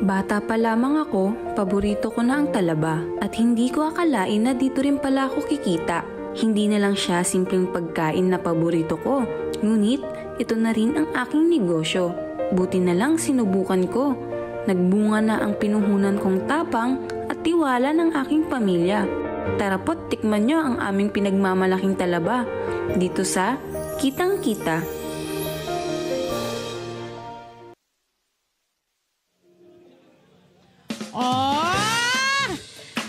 Bata pa lamang ako, paborito ko na ang talaba at hindi ko akalain na dito rin pala ako kikita. Hindi na lang siya simpleng pagkain na paborito ko, ngunit ito na rin ang aking negosyo. Buti na lang sinubukan ko. Nagbunga na ang pinuhunan kong tapang at tiwala ng aking pamilya. Tara po't tikman nyo ang aming pinagmamalaking talaba dito sa Kitang Kita. Oh!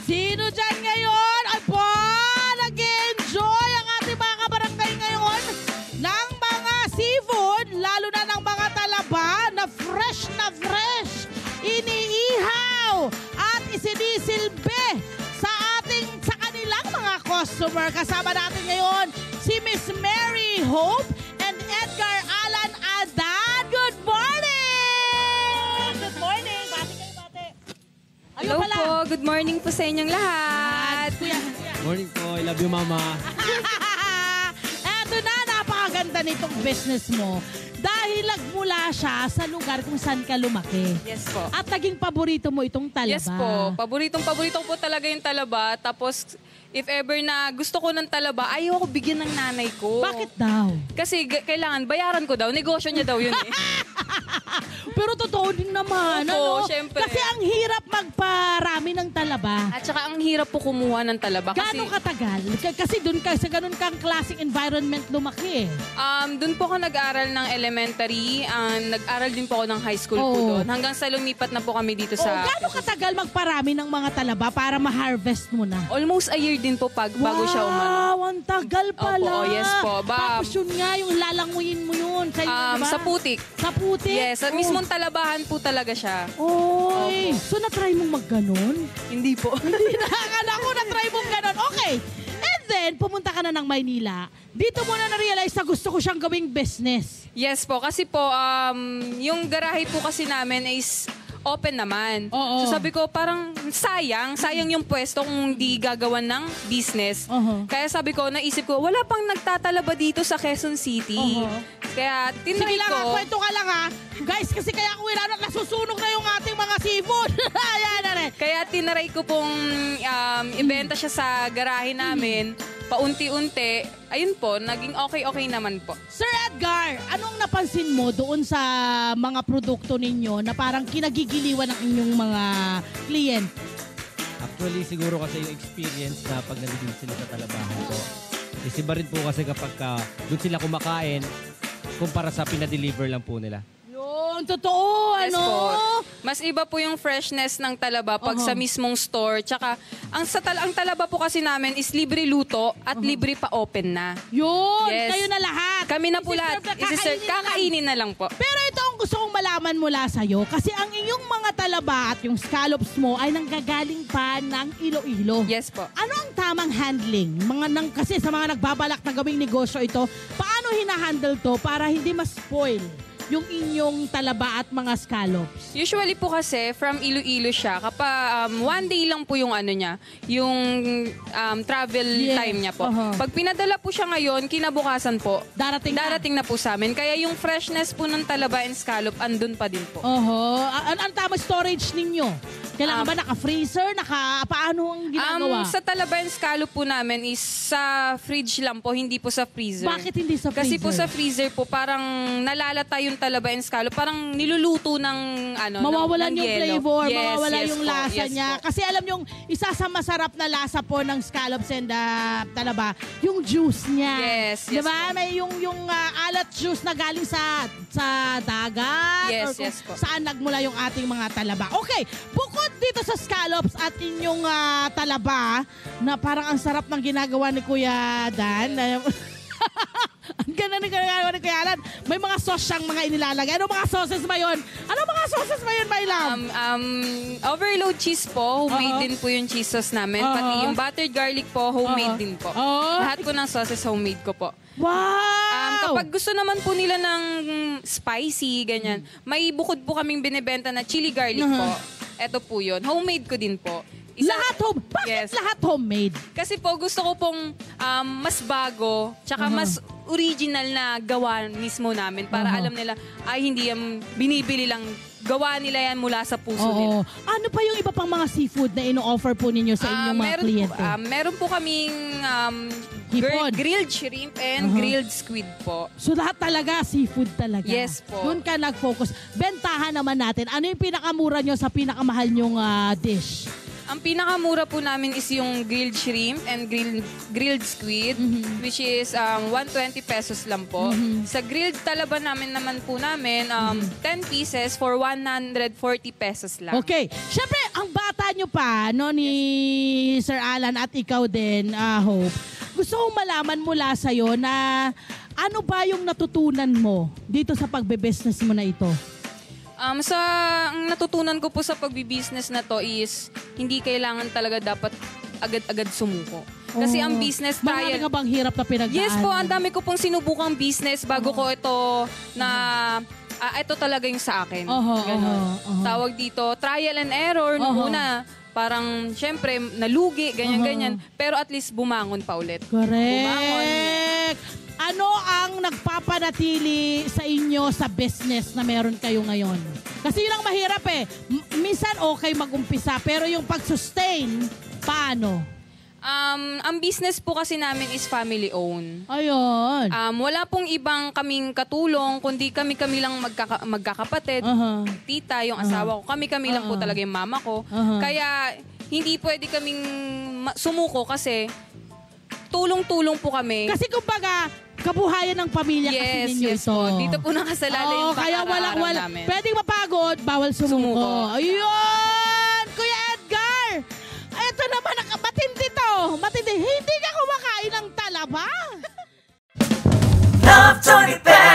Sino dyan ngayon? Ay po! Nag-enjoy ang ating mga kabarangay ngayon ng mga seafood, lalo na ng mga talaba na fresh, iniihaw at isinisilbi sa kanilang mga customer. Kasama natin ngayon si Miss Mary Hope and Edgar Alan Adan. Good morning! Good morning! Hello po, good morning po sa inyong lahat. Morning po, I love you mama. Eto na, napakaganda nitong business mo. Dahil nagmula siya sa lugar kung saan ka lumaki. Yes po. At naging paborito mo itong talaba. Yes po, paborito ko po talaga yung talaba. Tapos, if ever na gusto ko ng talaba, ayaw ko bigyan ng nanay ko. Bakit daw? Kasi kailangan, bayaran ko daw. Negosyo niya daw yun eh. Pero totoo din naman. Opo, ano? syempre. Kasi ang hirap magparami ng talaba. At saka ang hirap po kumuha ng talaba. Gano'ng katagal? Kasi doon ka sa ganun kang classic environment lumaki eh. Doon po ako nag-aral ng elementary. Nag-aral din po ako ng high school po doon. Hanggang sa lumipat na po kami dito sa... Gano'ng katagal magparami ng mga talaba para ma-harvest mo na? Almost a year din po bago siya umano. Wow, ang tagal pala. Opo, yes po. Tapos yun nga, yung lalanguyin mo yun. Sa, diba? Sa putik. Sa putik? Yes, sa mismong talabahan po talaga siya. Oy, so na-try mong magganon? Hindi po. Hindi na, akala ko na-try mong ganon. Okay. And then, pumunta ka na ng Maynila. Dito mo na-realize na gusto ko siyang gawing business. Yes po, kasi po, yung garahe po kasi namin is open naman. Oo. So sabi ko, parang sayang yung pwesto kung hindi gagawan ng business. Kaya sabi ko, naisip ko, wala pang nagtatalaba dito sa Quezon City. Kaya tinry Sige lang ko. kwento ka lang ha. Guys, kasi kaya ako nasusunog na yung ating mga seafood. Ayan na rin. Kaya tinry ko pong ibenta siya sa garahe namin. Paunti-unti, ayun po, naging okay naman po. Sir Edgar, anong napansin mo doon sa mga produkto ninyo na parang kinagigiliwan ng inyong mga kliyent? Actually, siguro kasi yung experience na pag nandito sila sa talabahan ko. Isiba rin po kasi kapag doon sila kumakain, kumpara sa pinadeliver lang po nila. Yun, totoo, Yes ano? po. Mas iba po yung freshness ng talaba pag sa mismong store. Tsaka, ang talaba po kasi namin is libre luto at libre pa open na. Yun, Yes. kayo na lahat. Kami na po lahat. Kakainin na lang po. Pero ito ang gusto kong malaman mula sa'yo kasi ang iyong mga talaba at yung scallops mo ay nanggagaling pa ng Iloilo. Yes po. Ano ang tamang handling? Kasi sa mga nagbabalak na gawing negosyo ito, paano hinahandle to para hindi ma-spoil yung inyong talaba at mga scallops? Usually po kasi, from Iloilo siya, kapag one day lang po yung ano niya, yung travel time niya po. Pag pinadala po siya ngayon, kinabukasan po, darating na po sa amin. Kaya yung freshness po ng talaba and scallop, andun pa din po. Ano tamang storage ninyo? Kailangan ba naka-freezer? Paano ang ginagawa? Sa talaba and scallop po namin is sa fridge lang po, hindi po sa freezer. Bakit hindi sa freezer? Kasi po sa freezer po, parang nalalata yung talaba and scallop, parang niluluto ng mawawalan ng yung yelo. flavor, Yes, mawawala yes yung po, lasa yes niya. po. Kasi alam yung isa sa masarap na lasa po ng scallops and talaba, yung juice niya. Yes, Diba? yes po. May yung alat juice na galing sa dagat. Yes, or kung yes po. saan nagmula yung ating mga talaba. Okay, bukod dito sa scallops at inyong talaba, na parang ang sarap ng ginagawa ni Kuya Dan. Ang ganda ng ginagawa ni Kuya Alan. May mga sauce siyang mga inilalagay. Ano mga sauces ba yun? Ano mga sauces ba yun, my love? Overload cheese po, homemade din po yung cheese sauce namin. Pati yung buttered garlic po, homemade din po. Lahat po ng sauces, homemade ko po. Wow! Kapag gusto naman po nila ng spicy, ganyan, may bukod po kaming binibenta na chili garlic po. Ito po yun. Homemade ko din po. Lahat home? Bakit Yes. lahat homemade? Kasi po gusto ko pong mas bago, tsaka mas original na gawa mismo namin para alam nila, ay hindi yan binibili lang. Gawa nila yan mula sa puso nila. Ano pa yung iba pang mga seafood na ino-offer po ninyo sa inyong mga kliyente? Meron po kaming grilled shrimp and grilled squid po. So lahat talaga, seafood talaga? Yes po. Doon ka nag-focus. Bentahan naman natin. Ano yung pinakamura nyo sa pinakamahal nyong dish? Ang pinakamura po namin is yung grilled shrimp and grilled squid, which is 120 pesos lang po. Sa grilled talaba naman po namin, 10 pieces for 140 pesos lang. Okay. Siyempre, ang bata nyo pa, no, ni Sir Alan at ikaw din, Hope, gusto kong malaman mula sa'yo na ano ba yung natutunan mo dito sa pagbe-business mo na ito? Ang natutunan ko po sa pagbi-business na to is hindi kailangan talaga dapat agad-agad sumuko. Kasi ang business trial... Marami ka bang hirap na pinagdaan? Yes po, ang dami ko pong sinubukang business bago ko ito na... ito talaga yung sa akin. Tawag dito, trial and error. Una, parang syempre nalugi, ganyan-ganyan. Pero at least bumangon pa ulit. Correct. Bumangon. Ano ang nagpapanatili sa inyo sa business na meron kayo ngayon? Kasi yun ang mahirap eh. Minsan okay mag-umpisa, pero yung pag-sustain, paano? Ang business po kasi namin is family-owned. Ayun. Wala pong ibang kaming katulong, kundi kami lang magkakapatid. Tita, yung asawa ko. Kami lang po talaga yung mama ko. Kaya hindi pwede kaming sumuko kasi tulong-tulong po kami. Kasi kumbaga, kabuhayan ng pamilya kasi ninyo ito. Po. Dito po nakasalala yung kaya pang-araw namin. Pwedeng mapagod, bawal sumuko. Ayun! Kuya Edgar! Ito naman, matindi to. Matindi. Hindi ka kumakain ng talaba. Love Tony Bell.